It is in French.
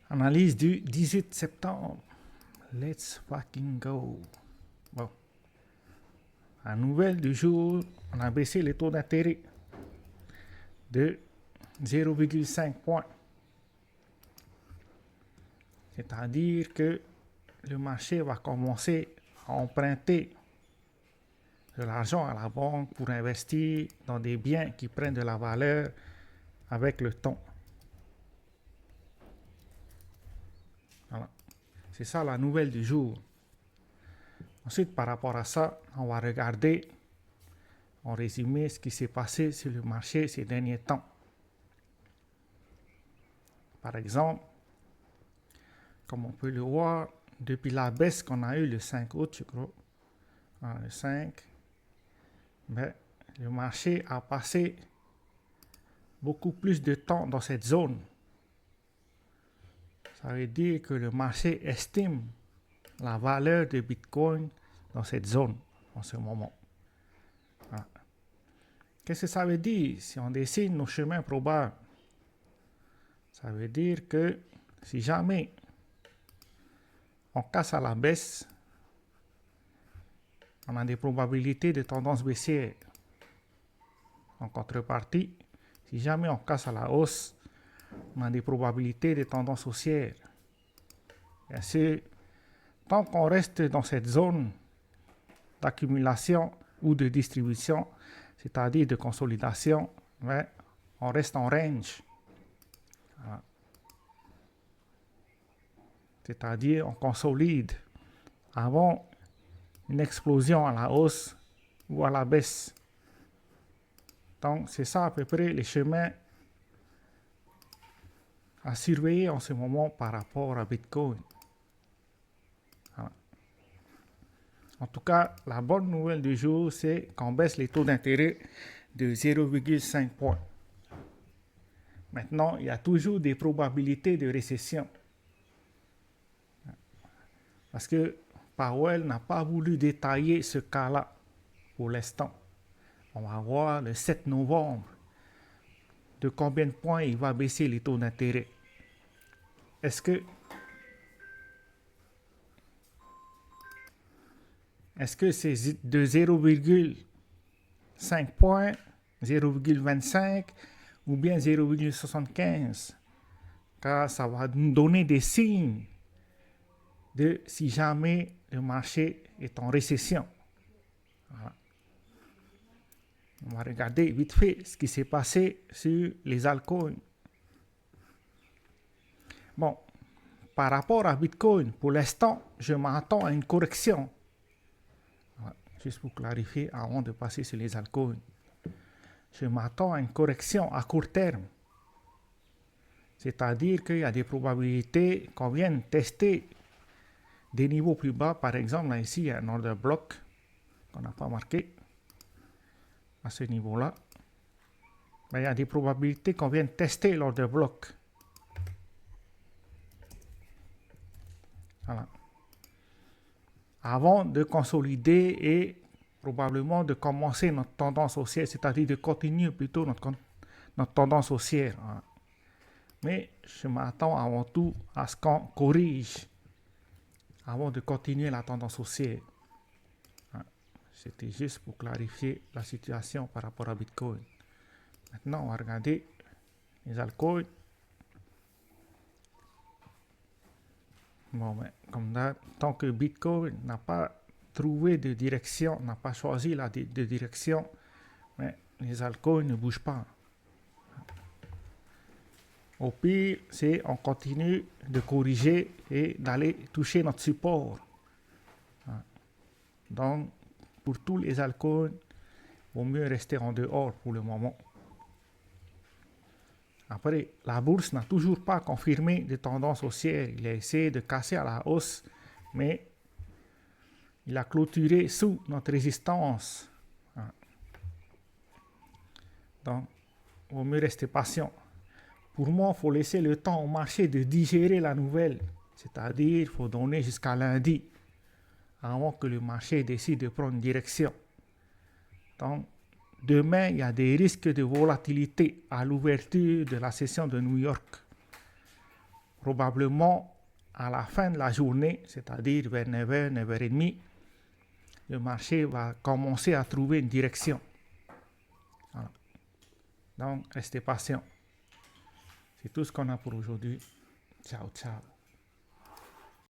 Analyse du 18 septembre. Let's fucking go. Bon. La nouvelle du jour, on a baissé les taux d'intérêt de 0,5 points. C'est-à-dire que le marché va commencer à emprunter de l'argent à la banque pour investir dans des biens qui prennent de la valeur avec le temps. Voilà. C'est ça la nouvelle du jour. Ensuite, par rapport à ça, on va regarder en résumé ce qui s'est passé sur le marché ces derniers temps. Par exemple, comme on peut le voir, depuis la baisse qu'on a eue le 5 août, je crois, le 5, le marché a passé beaucoup plus de temps dans cette zone. Ça veut dire que le marché estime la valeur de Bitcoin dans cette zone en ce moment. Voilà. Qu'est-ce que ça veut dire si on dessine nos chemins probables? Ça veut dire que si jamais on casse à la baisse, on a des probabilités de tendance baissière. En contrepartie, si jamais on casse à la hausse, on a des probabilités de tendance haussière. Bien sûr, tant qu'on reste dans cette zone d'accumulation ou de distribution, c'est-à-dire de consolidation, on reste en range. Voilà. C'est-à-dire on consolide avant une explosion à la hausse ou à la baisse. Donc c'est ça à peu près les chemins à surveiller en ce moment par rapport à Bitcoin. Voilà. En tout cas, la bonne nouvelle du jour, c'est qu'on baisse les taux d'intérêt de 0,5 points. Maintenant, il y a toujours des probabilités de récession. Parce que Powell n'a pas voulu détailler ce cas-là pour l'instant. On va voir le 7 novembre de combien de points il va baisser les taux d'intérêt. Est-ce que c'est de 0,5 points, 0,25 ou bien 0,75? Car ça va nous donner des signes de si jamais le marché est en récession. Voilà. On va regarder vite fait ce qui s'est passé sur les altcoins. Bon, par rapport à Bitcoin, pour l'instant, je m'attends à une correction. Voilà. Juste pour clarifier avant de passer sur les altcoins. Je m'attends à une correction à court terme. C'est-à-dire qu'il y a des probabilités qu'on vienne tester des niveaux plus bas. Par exemple, là, ici, il y a un order block qu'on n'a pas marqué à ce niveau-là. Il y a des probabilités qu'on vienne tester l'order block. Voilà. Avant de consolider et probablement de commencer notre tendance haussière, c'est-à-dire de continuer plutôt notre tendance haussière. Voilà. Mais je m'attends avant tout à ce qu'on corrige avant de continuer la tendance haussière. Voilà. C'était juste pour clarifier la situation par rapport à Bitcoin. Maintenant, on va regarder les altcoins. Bon, mais comme ça, tant que Bitcoin n'a pas trouvé de direction, n'a pas choisi de direction, mais les altcoins ne bougent pas. Au pire, c'est on continue de corriger et d'aller toucher notre support. Donc, pour tous les altcoins, il vaut mieux rester en dehors pour le moment. Après, la bourse n'a toujours pas confirmé de tendance haussière. Il a essayé de casser à la hausse, mais il a clôturé sous notre résistance. Donc, il vaut mieux rester patient. Pour moi, il faut laisser le temps au marché de digérer la nouvelle. C'est-à-dire, il faut donner jusqu'à lundi avant que le marché décide de prendre une direction. Donc, demain, il y a des risques de volatilité à l'ouverture de la session de New York. probablement à la fin de la journée, c'est-à-dire vers 9h, 9h30, le marché va commencer à trouver une direction. Voilà. Donc, restez patient. C'est tout ce qu'on a pour aujourd'hui. Ciao, ciao.